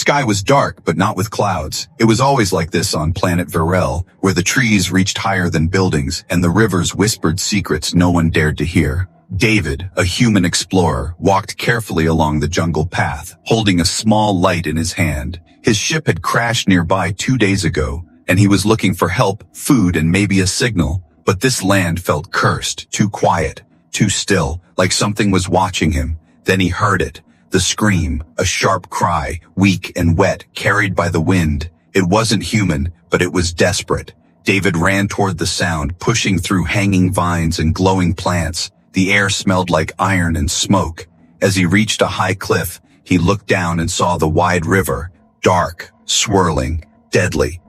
sky was dark, but not with clouds. It was always like this on planet Varel, where the trees reached higher than buildings and the rivers whispered secrets no one dared to hear. David, a human explorer, walked carefully along the jungle path, holding a small light in his hand. His ship had crashed nearby 2 days ago, and he was looking for help, food, and maybe a signal. But this land felt cursed, too quiet, too still, like something was watching him. Then he heard it. The scream, a sharp cry, weak and wet, carried by the wind. It wasn't human, but it was desperate. David ran toward the sound, pushing through hanging vines and glowing plants. The air smelled like iron and smoke. As he reached a high cliff, he looked down and saw the wide river, dark, swirling, deadly.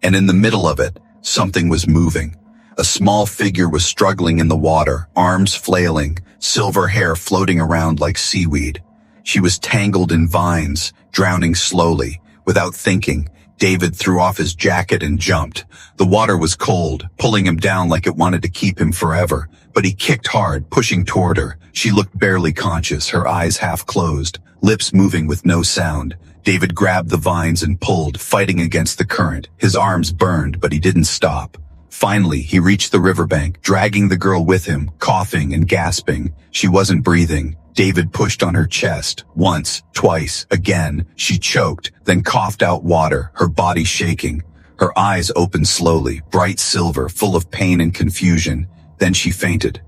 And in the middle of it, something was moving. A small figure was struggling in the water, arms flailing, silver hair floating around like seaweed. She was tangled in vines, drowning slowly. Without thinking, David threw off his jacket and jumped. The water was cold, pulling him down like it wanted to keep him forever. But he kicked hard, pushing toward her. She looked barely conscious, her eyes half closed, lips moving with no sound. David grabbed the vines and pulled, fighting against the current. His arms burned, but he didn't stop. Finally, he reached the riverbank, dragging the girl with him, coughing and gasping. She wasn't breathing. David pushed on her chest. Once, twice, again. She choked, then coughed out water, her body shaking. Her eyes opened slowly, bright silver, full of pain and confusion. Then she fainted.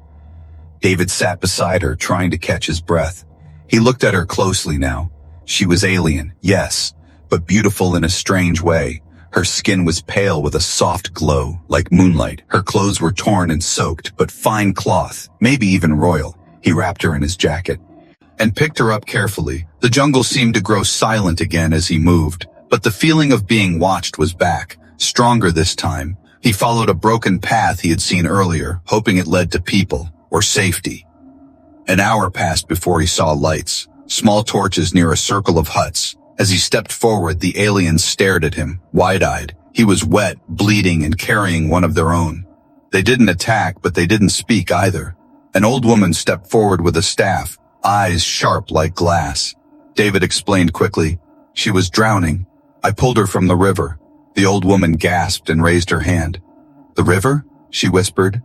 David sat beside her, trying to catch his breath. He looked at her closely now. She was alien, yes, but beautiful in a strange way. Her skin was pale with a soft glow, like moonlight. Her clothes were torn and soaked, but fine cloth, maybe even royal. He wrapped her in his jacket and picked her up carefully. The jungle seemed to grow silent again as he moved, but the feeling of being watched was back, stronger this time. He followed a broken path he had seen earlier, hoping it led to people or safety. An hour passed before he saw lights, small torches near a circle of huts. As he stepped forward, the aliens stared at him, wide-eyed. He was wet, bleeding, and carrying one of their own. They didn't attack, but they didn't speak either. An old woman stepped forward with a staff, eyes sharp like glass. David explained quickly. She was drowning. I pulled her from the river. The old woman gasped and raised her hand. The river? She whispered.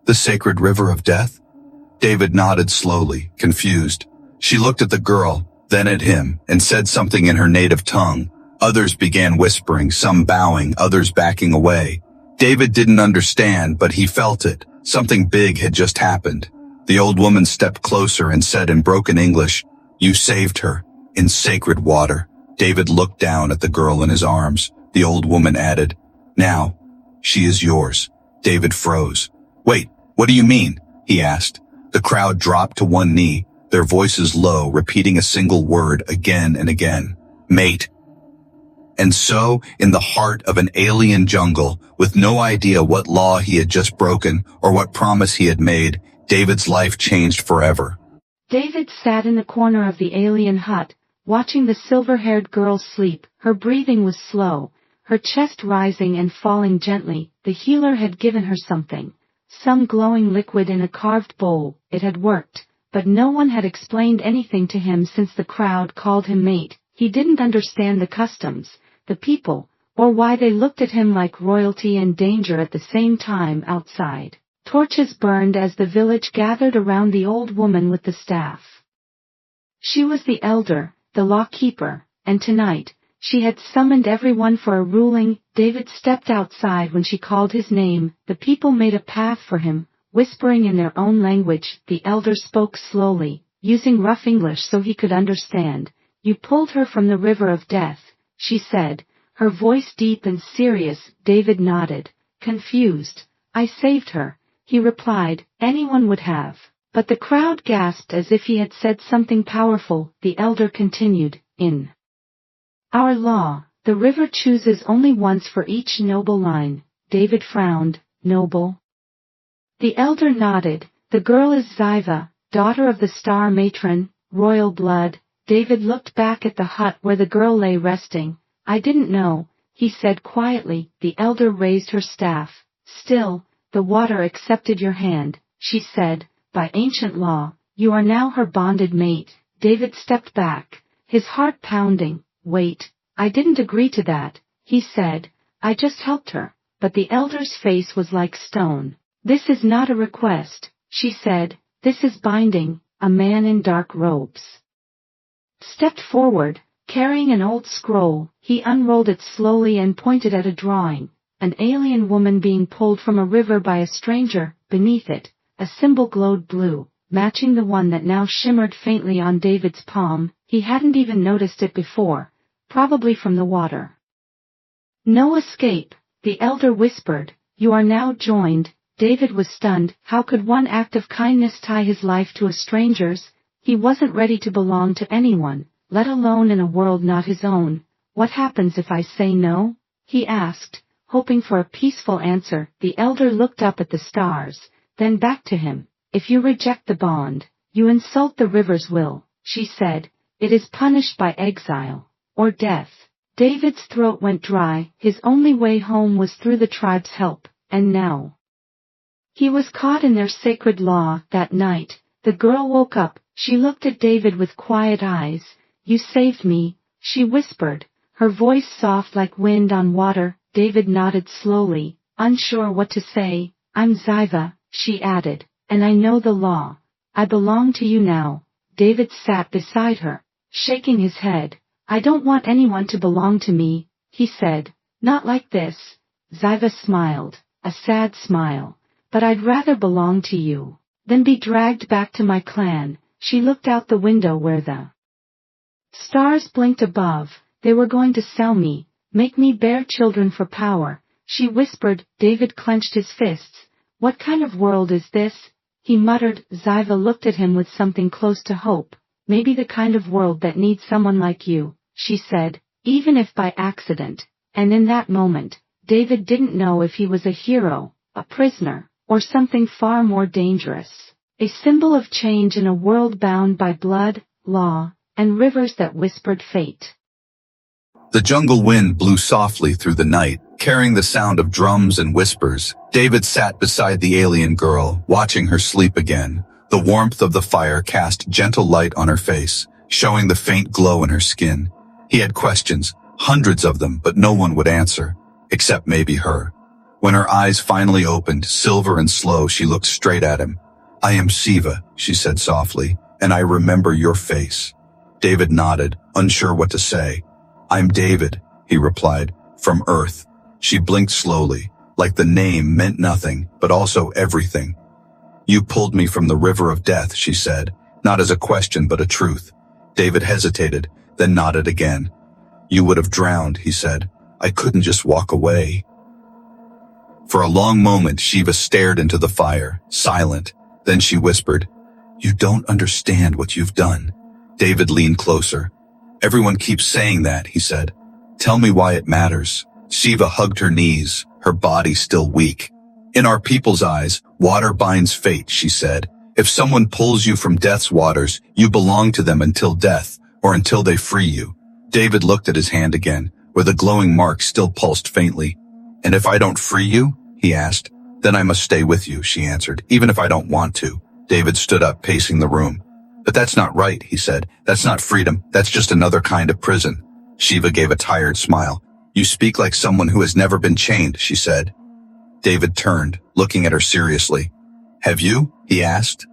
The sacred river of death? David nodded slowly, confused. She looked at the girl, then at him, and said something in her native tongue. Others began whispering, some bowing, others backing away. David didn't understand, but he felt it. Something big had just happened. The old woman stepped closer and said in broken English, "You saved her, in sacred water." David looked down at the girl in his arms. The old woman added, "Now, she is yours." David froze. "Wait, what do you mean?" he asked. The crowd dropped to one knee, their voices low, repeating a single word again and again. Mate. And so, in the heart of an alien jungle, with no idea what law he had just broken or what promise he had made, David's life changed forever. David sat in the corner of the alien hut, watching the silver-haired girl sleep. Her breathing was slow, her chest rising and falling gently. The healer had given her something, some glowing liquid in a carved bowl. It had worked, but no one had explained anything to him since the crowd called him mate. He didn't understand the customs, the people, or why they looked at him like royalty and danger at the same time. Outside, torches burned as the village gathered around the old woman with the staff. She was the elder, the law keeper, and tonight, she had summoned everyone for a ruling. David stepped outside when she called his name. The people made a path for him, whispering in their own language. The elder spoke slowly, using rough English so he could understand. "You pulled her from the river of death," she said, her voice deep and serious. David nodded, confused. "I saved her," he replied. "Anyone would have." But the crowd gasped as if he had said something powerful. The elder continued, "In our law, the river chooses only once for each noble line." David frowned. "Noble?" The elder nodded. "The girl is Ziva, daughter of the star matron, royal blood." David looked back at the hut where the girl lay resting. "I didn't know," he said quietly. The elder raised her staff. "Still, the water accepted your hand," she said. "By ancient law, you are now her bonded mate." David stepped back, his heart pounding. Wait, I didn't agree to that, he said. I just helped her. But the elder's face was like stone. This is not a request, she said. This is binding. A man in dark robes stepped forward, carrying an old scroll. He unrolled it slowly and pointed at a drawing. An alien woman being pulled from a river by a stranger. Beneath it, a symbol glowed blue, matching the one that now shimmered faintly on David's palm. He hadn't even noticed it before, probably from the water. No escape, the elder whispered. You are now joined. David was stunned. How could one act of kindness tie his life to a stranger's? He wasn't ready to belong to anyone, let alone in a world not his own. What happens if I say no? He asked, hoping for a peaceful answer. The elder looked up at the stars, then back to him. If you reject the bond, you insult the river's will, she said. It is punished by exile, or death. David's throat went dry. His only way home was through the tribe's help, and now he was caught in their sacred law. That night, the girl woke up. She looked at David with quiet eyes. You saved me, she whispered, her voice soft like wind on water. David nodded slowly, unsure what to say. I'm Ziva, she added, and I know the law. I belong to you now. David sat beside her, shaking his head. I don't want anyone to belong to me, he said. Not like this. Ziva smiled, a sad smile. But I'd rather belong to you than be dragged back to my clan. She looked out the window where the stars blinked above. They were going to sell me, make me bear children for power, she whispered. David clenched his fists. What kind of world is this? He muttered. Ziva looked at him with something close to hope. Maybe the kind of world that needs someone like you, she said, even if by accident. And in that moment, David didn't know if he was a hero, a prisoner, or something far more dangerous. A symbol of change in a world bound by blood, law, and rivers that whispered fate. The jungle wind blew softly through the night, carrying the sound of drums and whispers. David sat beside the alien girl, watching her sleep again. The warmth of the fire cast gentle light on her face, showing the faint glow in her skin. He had questions, hundreds of them, but no one would answer, except maybe her. When her eyes finally opened, silver and slow, she looked straight at him. I am Siva, she said softly, and I remember your face. David nodded, unsure what to say. I'm David, he replied, from Earth. She blinked slowly, like the name meant nothing, but also everything. You pulled me from the river of death, she said, not as a question but a truth. David hesitated, then nodded again. You would have drowned, he said. I couldn't just walk away. For a long moment, Shiva stared into the fire, silent. Then she whispered, You don't understand what you've done. David leaned closer. Everyone keeps saying that, he said. Tell me why it matters. Shiva hugged her knees, her body still weak. In our people's eyes, water binds fate, she said. If someone pulls you from death's waters, you belong to them until death, or until they free you. David looked at his hand again, where the glowing mark still pulsed faintly. And if I don't free you? He asked. Then I must stay with you, she answered, even if I don't want to. David stood up, pacing the room. But that's not right, he said. That's not freedom. That's just another kind of prison. Shiva gave a tired smile. You speak like someone who has never been chained, she said. David turned, looking at her seriously. Have you? He asked.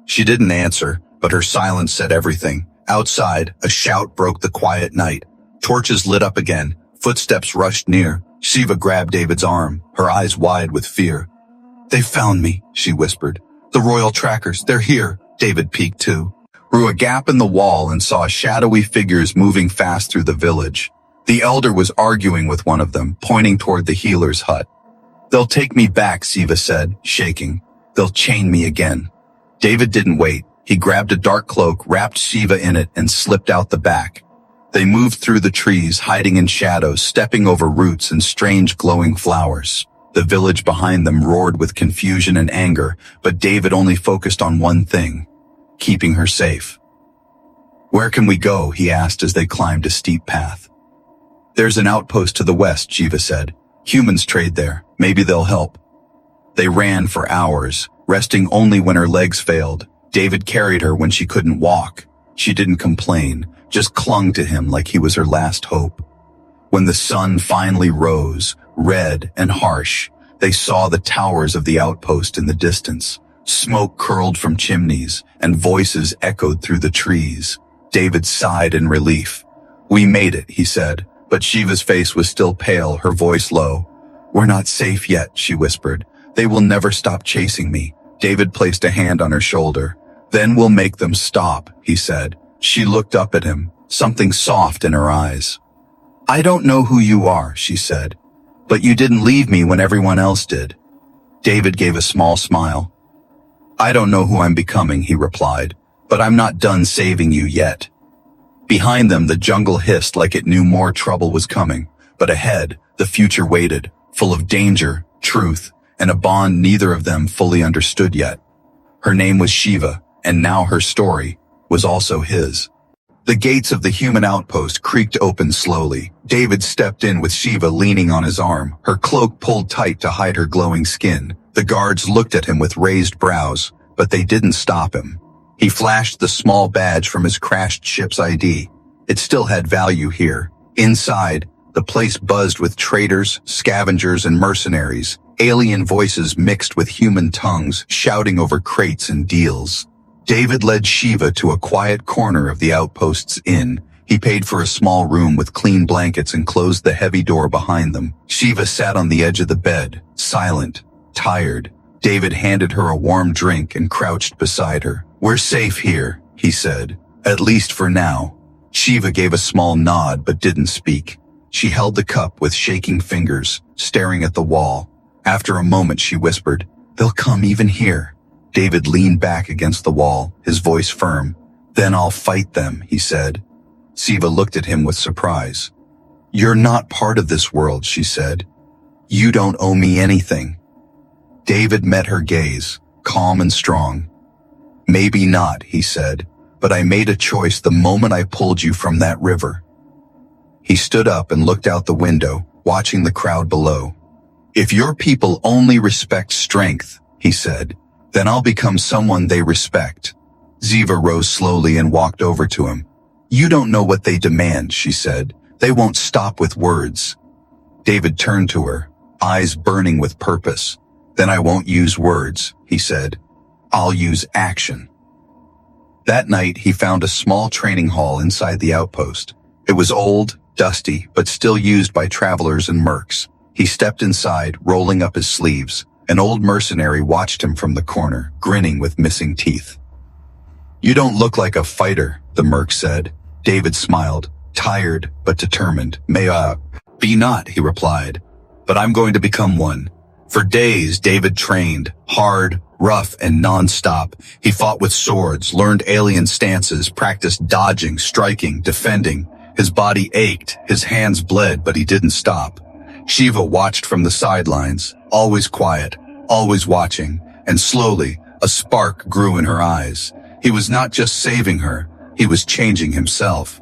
She didn't answer, but her silence said everything. Outside, a shout broke the quiet night. Torches lit up again. Footsteps rushed near. Shiva grabbed David's arm, her eyes wide with fear. They found me, she whispered. The royal trackers, they're here. David peeked too, through a gap in the wall and saw shadowy figures moving fast through the village. The elder was arguing with one of them, pointing toward the healer's hut. They'll take me back, Shiva said, shaking. They'll chain me again. David didn't wait. He grabbed a dark cloak, wrapped Shiva in it, and slipped out the back. They moved through the trees, hiding in shadows, stepping over roots and strange glowing flowers. The village behind them roared with confusion and anger, but David only focused on one thing, keeping her safe. Where can we go? He asked as they climbed a steep path. There's an outpost to the west, Shiva said. Humans trade there. Maybe they'll help. They ran for hours, resting only when her legs failed. David carried her when she couldn't walk. She didn't complain, just clung to him like he was her last hope. When the sun finally rose, red and harsh, they saw the towers of the outpost in the distance. Smoke curled from chimneys, and voices echoed through the trees. David sighed in relief. "We made it," he said, but Shiva's face was still pale, her voice low. "We're not safe yet," she whispered. "They will never stop chasing me." David placed a hand on her shoulder. "Then we'll make them stop," he said. She looked up at him, something soft in her eyes. "I don't know who you are," she said, "but you didn't leave me when everyone else did." David gave a small smile. "I don't know who I'm becoming," he replied, "but I'm not done saving you yet." Behind them, the jungle hissed like it knew more trouble was coming, but ahead, the future waited, full of danger, truth, and a bond neither of them fully understood yet. Her name was Shiva, and now her story was also his. The gates of the human outpost creaked open slowly. David stepped in with Shiva leaning on his arm, her cloak pulled tight to hide her glowing skin. The guards looked at him with raised brows, but they didn't stop him. He flashed the small badge from his crashed ship's ID. It still had value here. Inside, the place buzzed with traders, scavengers, and mercenaries. Alien voices mixed with human tongues, shouting over crates and deals. David led Shiva to a quiet corner of the outpost's inn. He paid for a small room with clean blankets and closed the heavy door behind them. Shiva sat on the edge of the bed, silent, tired. David handed her a warm drink and crouched beside her. "We're safe here," he said, "at least for now." Shiva gave a small nod but didn't speak. She held the cup with shaking fingers, staring at the wall. After a moment she whispered, "They'll come even here." David leaned back against the wall, his voice firm. "Then I'll fight them," he said. Shiva looked at him with surprise. "You're not part of this world," she said. "You don't owe me anything." David met her gaze, calm and strong. "Maybe not," he said, "but I made a choice the moment I pulled you from that river." He stood up and looked out the window, watching the crowd below. "If your people only respect strength," he said, "then I'll become someone they respect." Ziva rose slowly and walked over to him. "You don't know what they demand," she said. "They won't stop with words." David turned to her, eyes burning with purpose. "Then I won't use words," he said. "I'll use action." That night, he found a small training hall inside the outpost. It was old, dusty, but still used by travelers and mercs. He stepped inside, rolling up his sleeves. An old mercenary watched him from the corner, grinning with missing teeth. "You don't look like a fighter," the merc said. David smiled, tired but determined. "May I be not," he replied, "but I'm going to become one." For days, David trained, hard, rough, and non-stop. He fought with swords, learned alien stances, practiced dodging, striking, defending. His body ached, his hands bled, but he didn't stop. Shiva watched from the sidelines, always quiet, always watching, and slowly, a spark grew in her eyes. He was not just saving her, he was changing himself.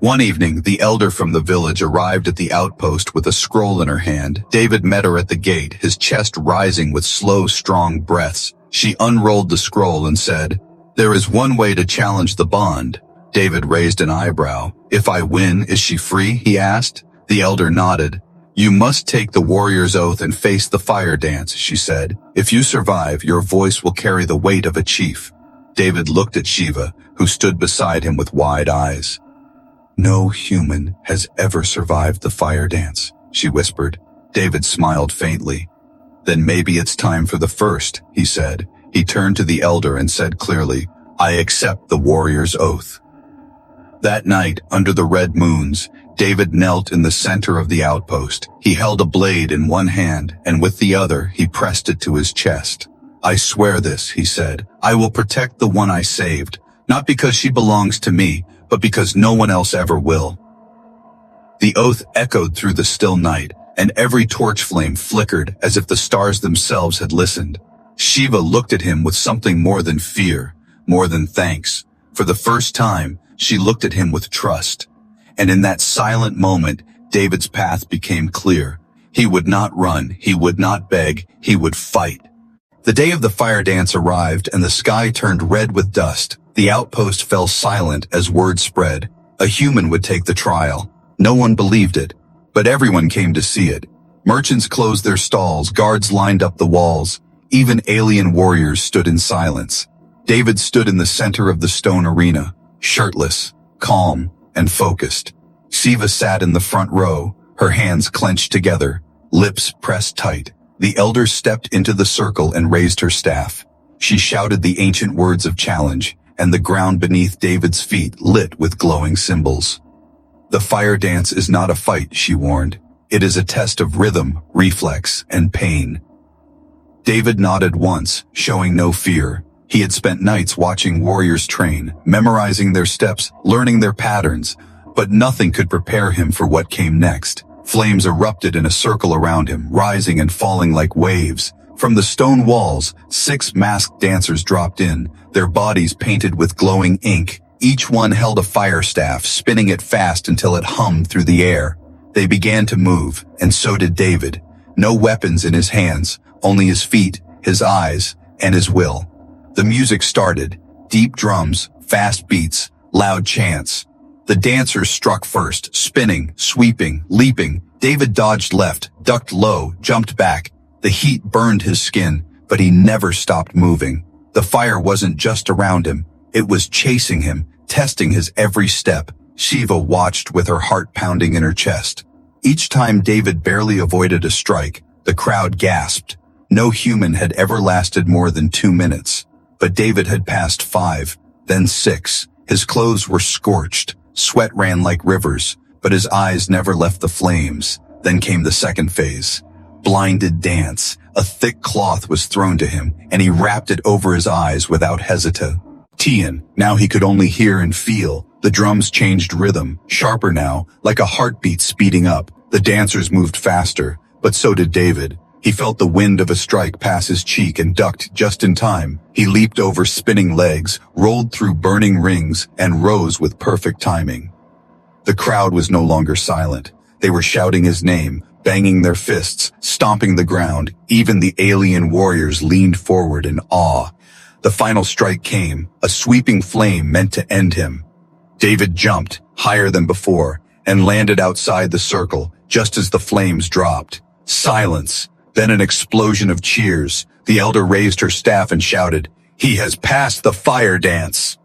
One evening, the elder from the village arrived at the outpost with a scroll in her hand. David met her at the gate, his chest rising with slow, strong breaths. She unrolled the scroll and said, "There is one way to challenge the bond." David raised an eyebrow. "If I win, is she free?" he asked. The elder nodded. "You must take the warrior's oath and face the fire dance," she said. "If you survive, your voice will carry the weight of a chief." David looked at Shiva, who stood beside him with wide eyes. "No human has ever survived the fire dance," she whispered. David smiled faintly. "Then maybe it's time for the first," he said. He turned to the elder and said clearly, "I accept the warrior's oath." That night, under the red moons, David knelt in the center of the outpost. He held a blade in one hand, and with the other, he pressed it to his chest. "I swear this," he said. "I will protect the one I saved, not because she belongs to me, but because no one else ever will." The oath echoed through the still night, and every torch flame flickered as if the stars themselves had listened. Shiva looked at him with something more than fear, more than thanks. For the first time, she looked at him with trust. And in that silent moment, David's path became clear. He would not run, he would not beg, he would fight. The day of the fire dance arrived and the sky turned red with dust. The outpost fell silent as word spread. A human would take the trial. No one believed it, but everyone came to see it. Merchants closed their stalls, guards lined up the walls. Even alien warriors stood in silence. David stood in the center of the stone arena, shirtless, calm, and focused. Siva sat in the front row, her hands clenched together, lips pressed tight. The elder stepped into the circle and raised her staff. She shouted the ancient words of challenge, and the ground beneath David's feet lit with glowing symbols. The fire dance is not a fight, she warned. It is a test of rhythm, reflex, and pain. David nodded once, showing no fear. He had spent nights watching warriors train, memorizing their steps, learning their patterns, but nothing could prepare him for what came next. Flames erupted in a circle around him, rising and falling like waves. From the stone walls, 6 masked dancers dropped in, their bodies painted with glowing ink. Each one held a fire staff, spinning it fast until it hummed through the air. They began to move, and so did David. No weapons in his hands, only his feet, his eyes, and his will. The music started. Deep drums, fast beats, loud chants. The dancers struck first, spinning, sweeping, leaping. David dodged left, ducked low, jumped back. The heat burned his skin, but he never stopped moving. The fire wasn't just around him. It was chasing him, testing his every step. Shiva watched with her heart pounding in her chest. Each time David barely avoided a strike, the crowd gasped. No human had ever lasted more than 2 minutes. But David had passed 5, then 6. His clothes were scorched. Sweat ran like rivers, but his eyes never left the flames. Then came the second phase. Blinded dance. A thick cloth was thrown to him, and he wrapped it over his eyes without hesitation. Now he could only hear and feel. The drums changed rhythm, sharper now, like a heartbeat speeding up. The dancers moved faster, but so did David. He felt the wind of a strike pass his cheek and ducked just in time. He leaped over spinning legs, rolled through burning rings, and rose with perfect timing. The crowd was no longer silent. They were shouting his name, banging their fists, stomping the ground. Even the alien warriors leaned forward in awe. The final strike came, a sweeping flame meant to end him. David jumped, higher than before, and landed outside the circle, just as the flames dropped. Silence. Then an explosion of cheers. The elder raised her staff and shouted, "He has passed the fire dance!"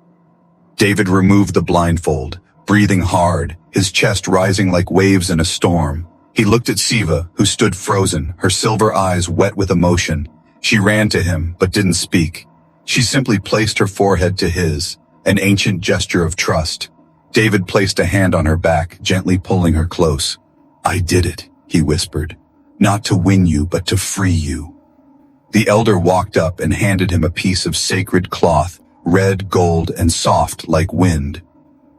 David removed the blindfold, breathing hard, his chest rising like waves in a storm. He looked at Siva, who stood frozen, her silver eyes wet with emotion. She ran to him, but didn't speak. She simply placed her forehead to his, an ancient gesture of trust. David placed a hand on her back, gently pulling her close. "I did it," he whispered. "Not to win you, but to free you." The elder walked up and handed him a piece of sacred cloth, red, gold, and soft like wind.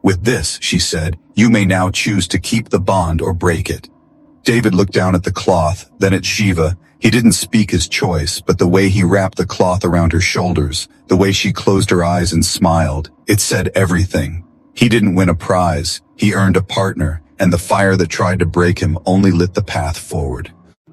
"With this," she said, "you may now choose to keep the bond or break it." David looked down at the cloth, then at Shiva. He didn't speak his choice, but the way he wrapped the cloth around her shoulders, the way she closed her eyes and smiled, it said everything. He didn't win a prize, he earned a partner, and the fire that tried to break him only lit the path forward.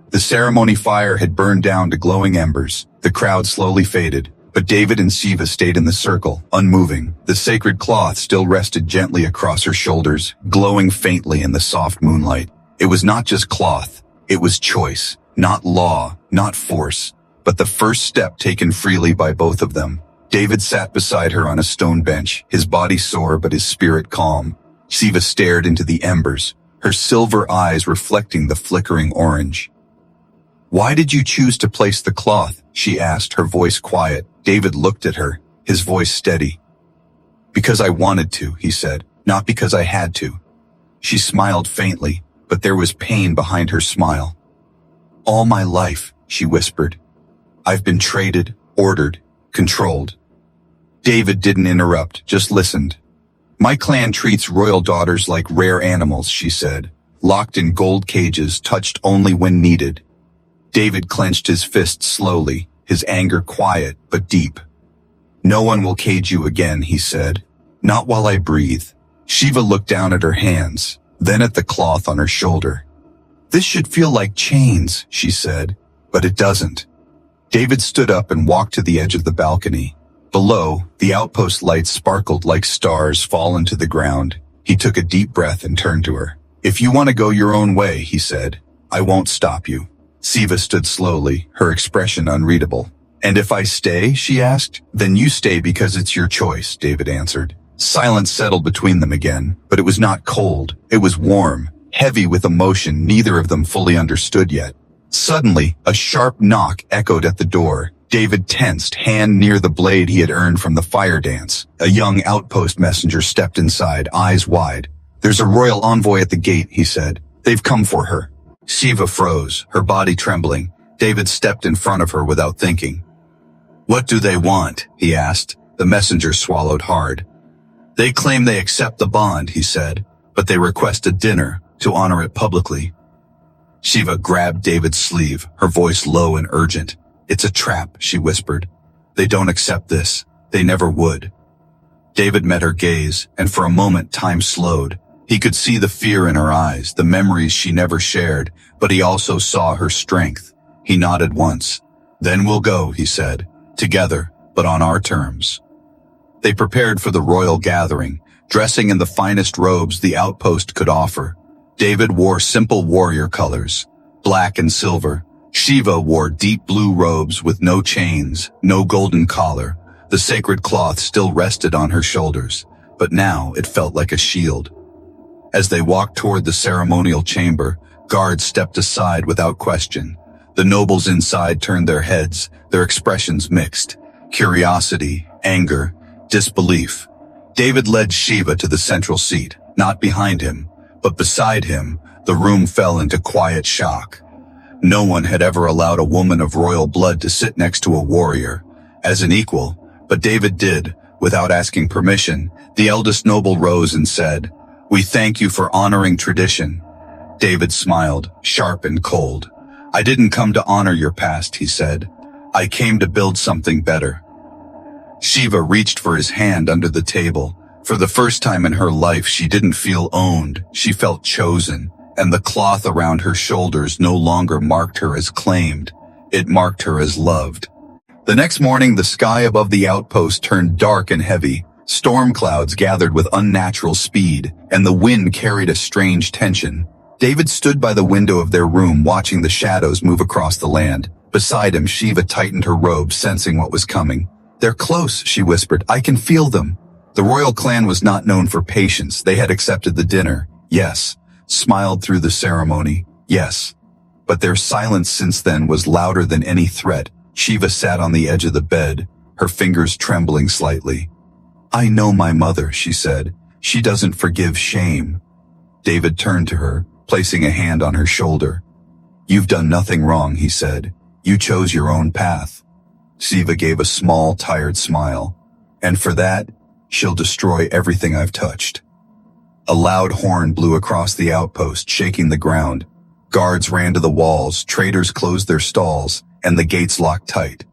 The ceremony fire had burned down to glowing embers. The crowd slowly faded, but David and Siva stayed in the circle, unmoving. The sacred cloth still rested gently across her shoulders, glowing faintly in the soft moonlight. It was not just cloth, it was choice, not law, not force, but the first step taken freely by both of them. David sat beside her on a stone bench, his body sore but his spirit calm. Siva stared into the embers, her silver eyes reflecting the flickering orange. "Why did you choose to place the cloth?" she asked, her voice quiet. David looked at her, his voice steady. "Because I wanted to," he said, "not because I had to." She smiled faintly, but there was pain behind her smile. "All my life," she whispered, "I've been traded, ordered, controlled." David didn't interrupt, just listened. "My clan treats royal daughters like rare animals," she said, "locked in gold cages, touched only when needed." David clenched his fists slowly, his anger quiet but deep. "No one will cage you again," he said. "Not while I breathe." Shiva looked down at her hands, then at the cloth on her shoulder. "This should feel like chains," she said, "but it doesn't." David stood up and walked to the edge of the balcony. Below, the outpost lights sparkled like stars fallen to the ground. He took a deep breath and turned to her. "If you want to go your own way," he said, "I won't stop you." Siva stood slowly, her expression unreadable. "And if I stay?" she asked. "Then you stay because it's your choice," David answered. Silence settled between them again, but it was not cold. It was warm, heavy with emotion neither of them fully understood yet. Suddenly, a sharp knock echoed at the door. David tensed, hand near the blade he had earned from the fire dance. A young outpost messenger stepped inside, eyes wide. "There's a royal envoy at the gate," he said. "They've come for her." Shiva froze, her body trembling. David stepped in front of her without thinking. "What do they want?" he asked. The messenger swallowed hard. "They claim they accept the bond," he said, "but they request a dinner to honor it publicly." Shiva grabbed David's sleeve, her voice low and urgent. "It's a trap," she whispered. "They don't accept this. They never would." David met her gaze, and for a moment time slowed. He could see the fear in her eyes, the memories she never shared, but he also saw her strength. He nodded once. "Then we'll go," he said. "Together, but on our terms." They prepared for the royal gathering, dressing in the finest robes the outpost could offer. David wore simple warrior colors, black and silver. Shiva wore deep blue robes with no chains, no golden collar. The sacred cloth still rested on her shoulders, but now it felt like a shield. As they walked toward the ceremonial chamber, guards stepped aside without question. The nobles inside turned their heads, their expressions mixed. Curiosity, anger, disbelief. David led Shiva to the central seat, not behind him, but beside him. The room fell into quiet shock. No one had ever allowed a woman of royal blood to sit next to a warrior, as an equal, but David did, without asking permission. The eldest noble rose and said, "We thank you for honoring tradition." David smiled, sharp and cold. "I didn't come to honor your past," he said. "I came to build something better." Shiva reached for his hand under the table. For the first time in her life, she didn't feel owned. She felt chosen, and the cloth around her shoulders no longer marked her as claimed. It marked her as loved. The next morning, the sky above the outpost turned dark and heavy. Storm clouds gathered with unnatural speed, and the wind carried a strange tension. David stood by the window of their room watching the shadows move across the land. Beside him, Shiva tightened her robe, sensing what was coming. "They're close," she whispered. "I can feel them." The royal clan was not known for patience. They had accepted the dinner. Yes. Smiled through the ceremony. Yes. But their silence since then was louder than any threat. Shiva sat on the edge of the bed, her fingers trembling slightly. "I know my mother," she said. "She doesn't forgive shame." David turned to her, placing a hand on her shoulder. "You've done nothing wrong," he said. "You chose your own path." Shiva gave a small, tired smile. "And for that, she'll destroy everything I've touched." A loud horn blew across the outpost, shaking the ground. Guards ran to the walls, traders closed their stalls, and the gates locked tight.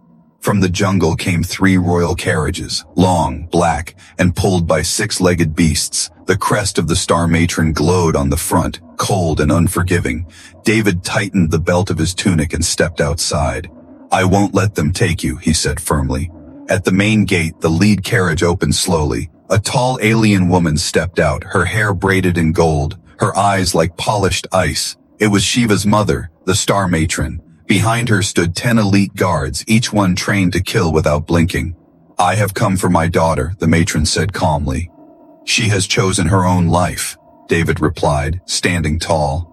From the jungle came 3 royal carriages, long, black, and pulled by 6-legged beasts. The crest of the star matron glowed on the front, cold and unforgiving. David tightened the belt of his tunic and stepped outside. "I won't let them take you," he said firmly. At the main gate, the lead carriage opened slowly. A tall alien woman stepped out, her hair braided in gold, her eyes like polished ice. It was Shiva's mother, the star matron. Behind her stood 10 elite guards, each one trained to kill without blinking. "I have come for my daughter," the matron said calmly. "She has chosen her own life," David replied, standing tall.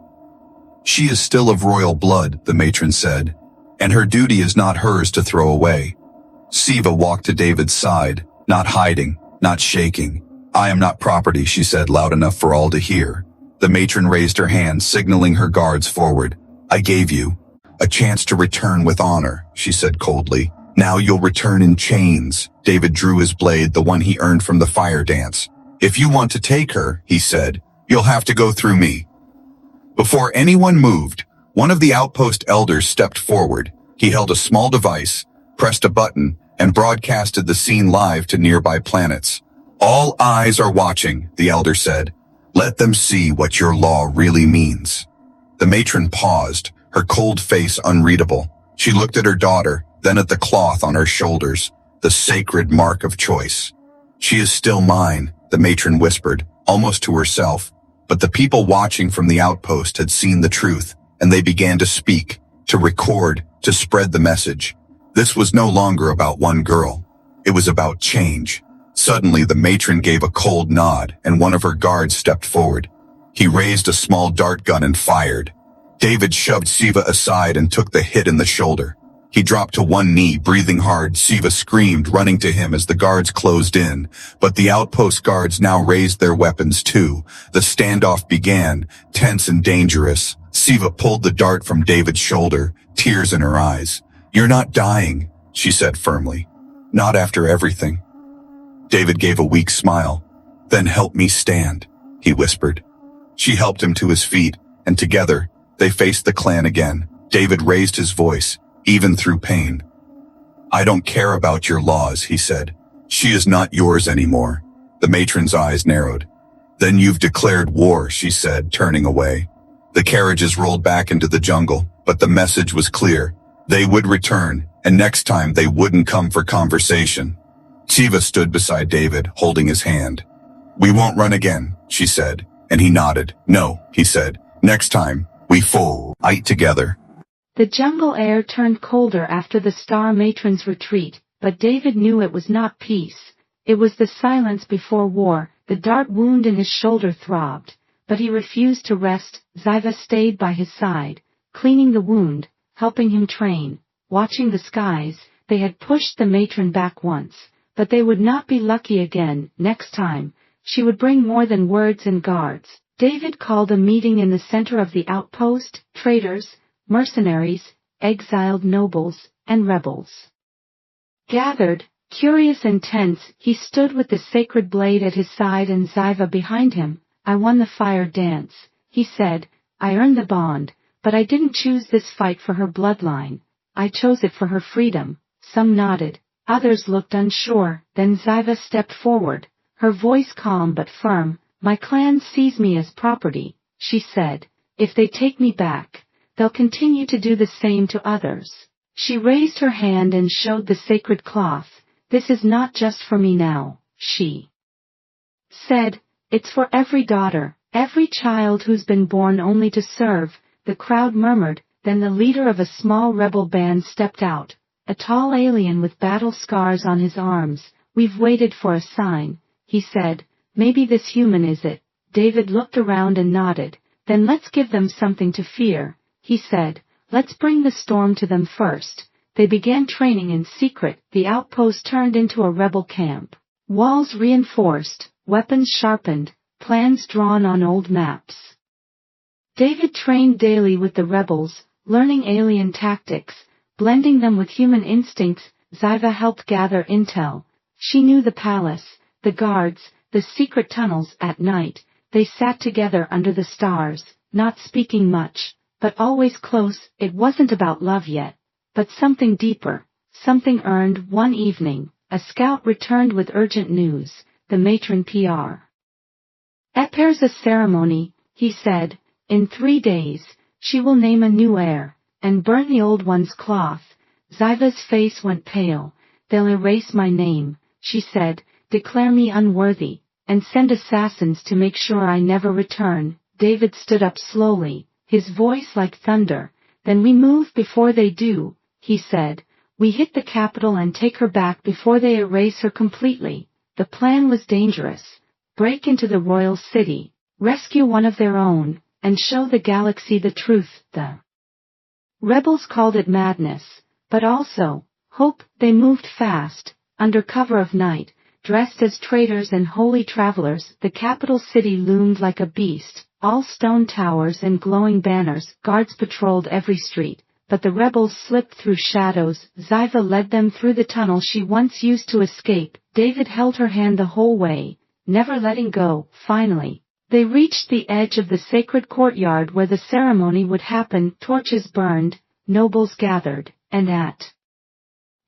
"She is still of royal blood," the matron said, "and her duty is not hers to throw away." Shiva walked to David's side, not hiding, not shaking. "I am not property," she said loud enough for all to hear. The matron raised her hand, signaling her guards forward. "I gave you a chance to return with honor," she said coldly. "Now you'll return in chains." David drew his blade, the one he earned from the fire dance. "If you want to take her," he said, "you'll have to go through me." Before anyone moved, one of the outpost elders stepped forward. He held a small device, pressed a button, and broadcasted the scene live to nearby planets. "All eyes are watching," the elder said. "Let them see what your law really means." The matron paused, her cold face unreadable. She looked at her daughter, then at the cloth on her shoulders. the sacred mark of choice. She is still mine, the matron whispered, almost to herself, but the people watching from the outpost had seen the truth, and they began to speak, to record, to spread the message. This was no longer about one girl. It was about change. Suddenly the matron gave a cold nod, and one of her guards stepped forward. He raised a small dart gun and fired. David shoved Siva aside and took the hit in the shoulder. He dropped to one knee, breathing hard. Siva screamed, running to him as the guards closed in. But the outpost guards now raised their weapons too. The standoff began, tense and dangerous. Siva pulled the dart from David's shoulder, tears in her eyes. "You're not dying," she said firmly. "Not after everything." David gave a weak smile. "Then help me stand," he whispered. She helped him to his feet, and together, they faced the clan again. David raised his voice, even through pain. "I don't care about your laws," he said. "She is not yours anymore." The matron's eyes narrowed. "Then you've declared war," she said, turning away. The carriages rolled back into the jungle, but the message was clear. They would return, and next time they wouldn't come for conversation. Siva stood beside David, holding his hand. "We won't run again," she said, and he nodded. "No," he said. "Next time, we fight together." The jungle air turned colder after the Star Matron's retreat, but David knew it was not peace. It was the silence before war. The dart wound in his shoulder throbbed, but he refused to rest. Ziva stayed by his side, cleaning the wound, helping him train, watching the skies. They had pushed the matron back once, but they would not be lucky again. Next time, she would bring more than words and guards. David called a meeting in the center of the outpost. Traitors, mercenaries, exiled nobles, and rebels gathered. Curious and tense, he stood with the sacred blade at his side and Ziva behind him. "I won the fire dance," he said. "I earned the bond, but I didn't choose this fight for her bloodline. I chose it for her freedom." Some nodded, others looked unsure. Then Ziva stepped forward, her voice calm but firm. "My clan sees me as property," she said. "If they take me back, they'll continue to do the same to others." She raised her hand and showed the sacred cloth. "This is not just for me now," she said. "It's for every daughter, every child who's been born only to serve." The crowd murmured. Then the leader of a small rebel band stepped out, a tall alien with battle scars on his arms. "We've waited for a sign," he said. "Maybe this human is it." David looked around and nodded. "Then let's give them something to fear," he said. "Let's bring the storm to them first." They began training in secret. The outpost turned into a rebel camp. Walls reinforced, weapons sharpened, plans drawn on old maps. David trained daily with the rebels, learning alien tactics, blending them with human instincts. Ziva helped gather intel. She knew the palace, the guards, the secret tunnels. At night, they sat together under the stars, not speaking much, but always close. It wasn't about love yet, but something deeper, something earned. One evening, a scout returned with urgent news. The matron prepares a ceremony, he said. In 3 days, she will name a new heir, and burn the old one's cloth. Ziva's face went pale. "They'll erase my name," she said, "declare me unworthy, and send assassins to make sure I never return." David stood up slowly, his voice like thunder. "Then we move before they do," he said. "We hit the capital and take her back before they erase her completely." The plan was dangerous. Break into the royal city, rescue one of their own, and show the galaxy the truth. The rebels called it madness, but also hope. They moved fast, under cover of night, dressed as traitors and holy travelers. The capital city loomed like a beast, all stone towers and glowing banners. Guards patrolled every street, but the rebels slipped through shadows. Ziva led them through the tunnel she once used to escape. David held her hand the whole way, never letting go. Finally, they reached the edge of the sacred courtyard where the ceremony would happen. Torches burned, nobles gathered, and at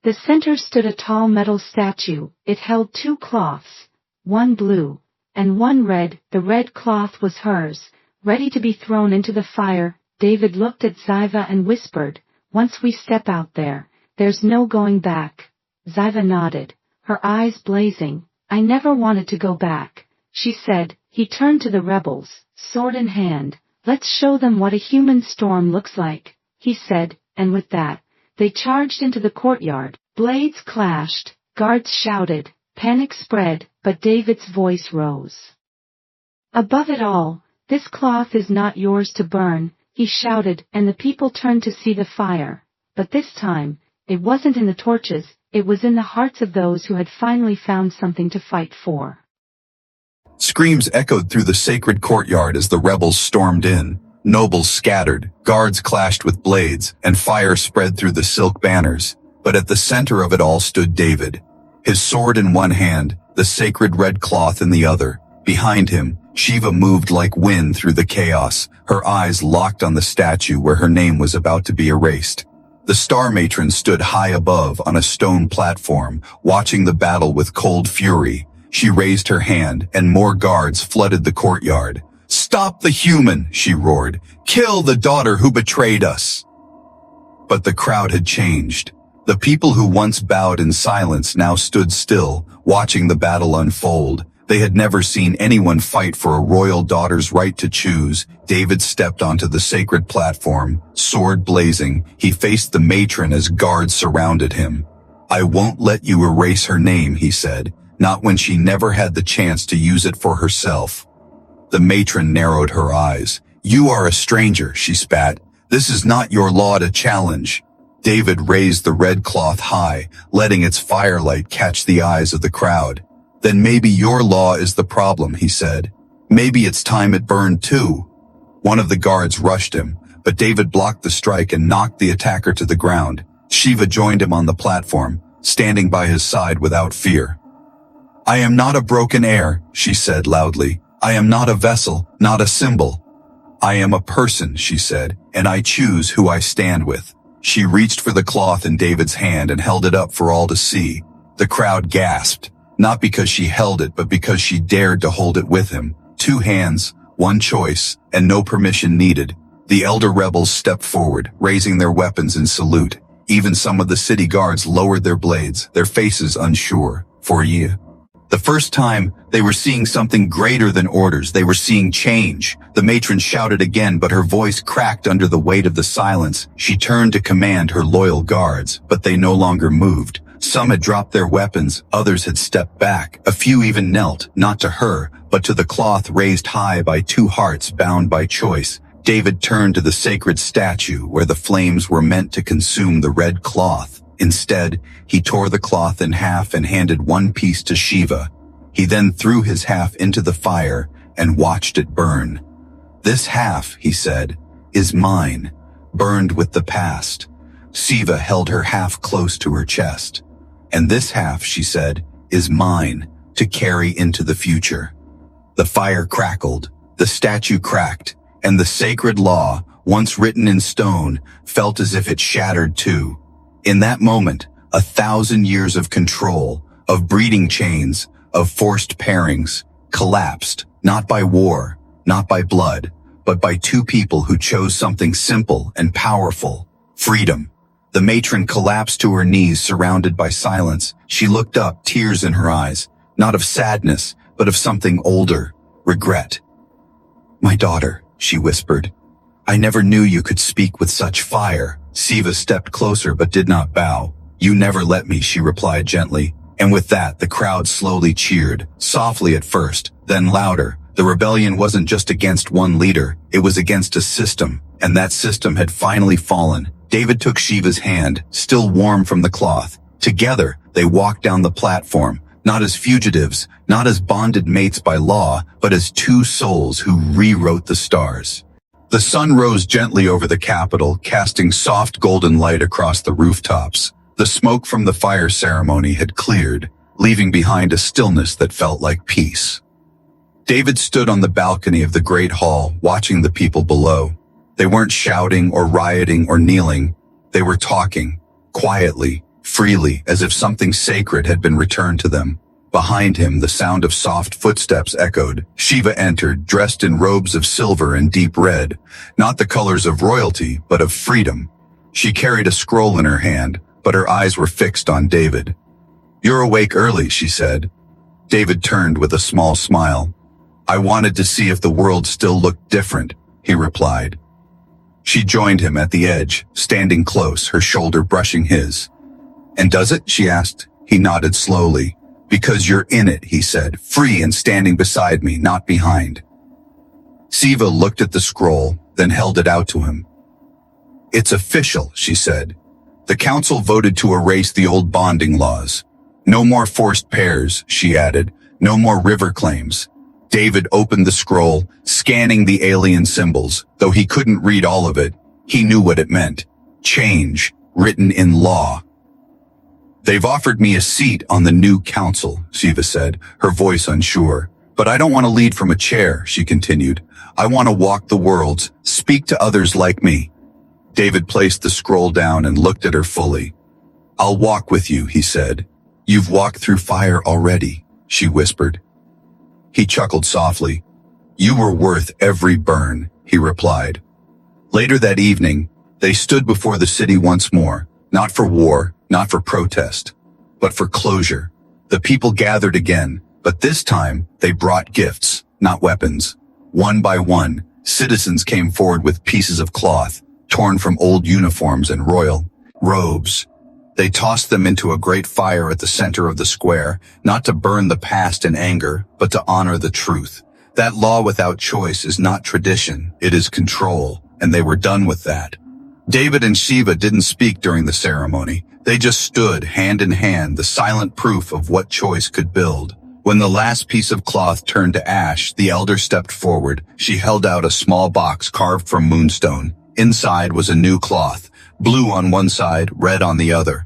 the center stood a tall metal statue. It held 2 cloths, one blue, and one red. The red cloth was hers, ready to be thrown into the fire. David looked at Ziva and whispered, "Once we step out there, there's no going back." Ziva nodded, her eyes blazing. I never wanted to go back, she said. He turned to the rebels, sword in hand. Let's show them what a human storm looks like, he said, and with that, they charged into the courtyard. Blades clashed, guards shouted, panic spread, but David's voice rose. Above it all, this cloth is not yours to burn, he shouted, and the people turned to see the fire. But this time, it wasn't in the torches, it was in the hearts of those who had finally found something to fight for. Screams echoed through the sacred courtyard as the rebels stormed in. Nobles scattered, guards clashed with blades, and fire spread through the silk banners. But at the center of it all stood David. His sword in one hand, the sacred red cloth in the other. Behind him, Shiva moved like wind through the chaos, her eyes locked on the statue where her name was about to be erased. The Star Matron stood high above on a stone platform, watching the battle with cold fury. She raised her hand, and more guards flooded the courtyard. "Stop the human!" she roared. "Kill the daughter who betrayed us!" But the crowd had changed. The people who once bowed in silence now stood still, watching the battle unfold. They had never seen anyone fight for a royal daughter's right to choose. David stepped onto the sacred platform, sword blazing. He faced the matron as guards surrounded him. "I won't let you erase her name," he said, not when she never had the chance to use it for herself. The matron narrowed her eyes. "You are a stranger," she spat. "This is not your law to challenge." David raised the red cloth high, letting its firelight catch the eyes of the crowd. "Then maybe your law is the problem," he said. "Maybe it's time it burned too." One of the guards rushed him, but David blocked the strike and knocked the attacker to the ground. Shiva joined him on the platform, standing by his side without fear. "I am not a broken heir," she said loudly. "I am not a vessel, not a symbol. I am a person," she said, "and I choose who I stand with." She reached for the cloth in David's hand and held it up for all to see. The crowd gasped, not because she held it but because she dared to hold it with him. 2 hands, 1 choice, and no permission needed. The elder rebels stepped forward, raising their weapons in salute. Even some of the city guards lowered their blades, their faces unsure. "For you." The first time, they were seeing something greater than orders. They were seeing change. The matron shouted again, but her voice cracked under the weight of the silence. She turned to command her loyal guards, but they no longer moved. Some had dropped their weapons, others had stepped back. A few even knelt, not to her, but to the cloth raised high by 2 hearts bound by choice. David turned to the sacred statue where the flames were meant to consume the red cloth. Instead, he tore the cloth in half and handed 1 piece to Shiva. He then threw his half into the fire and watched it burn. "This half," he said, "is mine, burned with the past." Shiva held her half close to her chest. "And this half," she said, "is mine, to carry into the future." The fire crackled, the statue cracked, and the sacred law, once written in stone, felt as if it shattered too. In that moment, 1,000 years of control, of breeding chains, of forced pairings, collapsed, not by war, not by blood, but by 2 people who chose something simple and powerful: freedom. The matron collapsed to her knees, surrounded by silence. She looked up, tears in her eyes, not of sadness, but of something older: regret. "My daughter," she whispered. "I never knew you could speak with such fire." Shiva stepped closer but did not bow. "You never let me," she replied gently. And with that, the crowd slowly cheered, softly at first, then louder. The rebellion wasn't just against one leader, it was against a system, and that system had finally fallen. David took Shiva's hand, still warm from the cloth. Together, they walked down the platform, not as fugitives, not as bonded mates by law, but as 2 souls who rewrote the stars. The sun rose gently over the capital, casting soft golden light across the rooftops. The smoke from the fire ceremony had cleared, leaving behind a stillness that felt like peace. David stood on the balcony of the great hall, watching the people below. They weren't shouting or rioting or kneeling. They were talking, quietly, freely, as if something sacred had been returned to them. Behind him, the sound of soft footsteps echoed. Shiva entered, dressed in robes of silver and deep red, not the colors of royalty, but of freedom. She carried a scroll in her hand, but her eyes were fixed on David. You're awake early, she said. David turned with a small smile. I wanted to see if the world still looked different, he replied. She joined him at the edge, standing close, her shoulder brushing his. And does it? She asked. He nodded slowly. Because you're in it, he said, free and standing beside me, not behind. Siva looked at the scroll, then held it out to him. It's official, she said. The council voted to erase the old bonding laws. No more forced pairs, she added. No more river claims. David opened the scroll, scanning the alien symbols. Though he couldn't read all of it, he knew what it meant. Change, written in law. They've offered me a seat on the new council, Siva said, her voice unsure. But I don't want to lead from a chair, she continued. I want to walk the worlds, speak to others like me. David placed the scroll down and looked at her fully. I'll walk with you, he said. You've walked through fire already, she whispered. He chuckled softly. You were worth every burn, he replied. Later that evening, they stood before the city once more, not for war, not for protest, but for closure. The people gathered again, but this time they brought gifts, not weapons. One by one, citizens came forward with pieces of cloth, torn from old uniforms and royal robes. They tossed them into a great fire at the center of the square, not to burn the past in anger, but to honor the truth. That law without choice is not tradition, it is control, and they were done with that. David and Shiva didn't speak during the ceremony. They just stood, hand in hand, the silent proof of what choice could build. When the last piece of cloth turned to ash, the elder stepped forward. She held out a small box carved from moonstone. Inside was a new cloth, blue on one side, red on the other.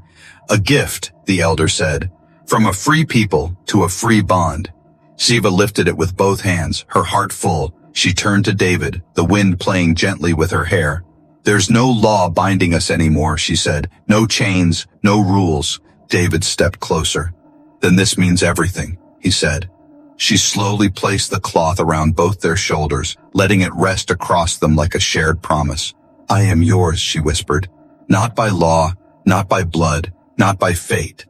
A gift, the elder said, from a free people to a free bond. Shiva lifted it with both hands, her heart full. She turned to David, the wind playing gently with her hair. There's no law binding us anymore, she said. No chains, no rules. David stepped closer. Then this means everything, he said. She slowly placed the cloth around both their shoulders, letting it rest across them like a shared promise. I am yours, she whispered. Not by law, not by blood, not by fate,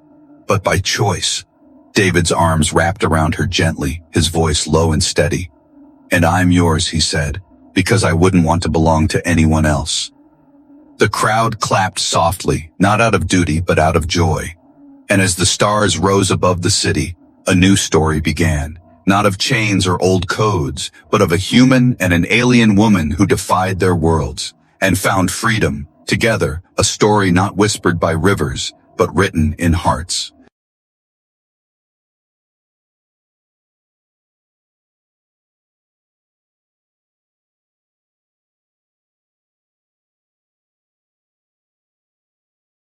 but by choice. David's arms wrapped around her gently, his voice low and steady. And I'm yours, he said, because I wouldn't want to belong to anyone else. The crowd clapped softly, not out of duty, but out of joy. And as the stars rose above the city, a new story began, not of chains or old codes, but of a human and an alien woman who defied their worlds and found freedom. Together, a story not whispered by rivers, but written in hearts.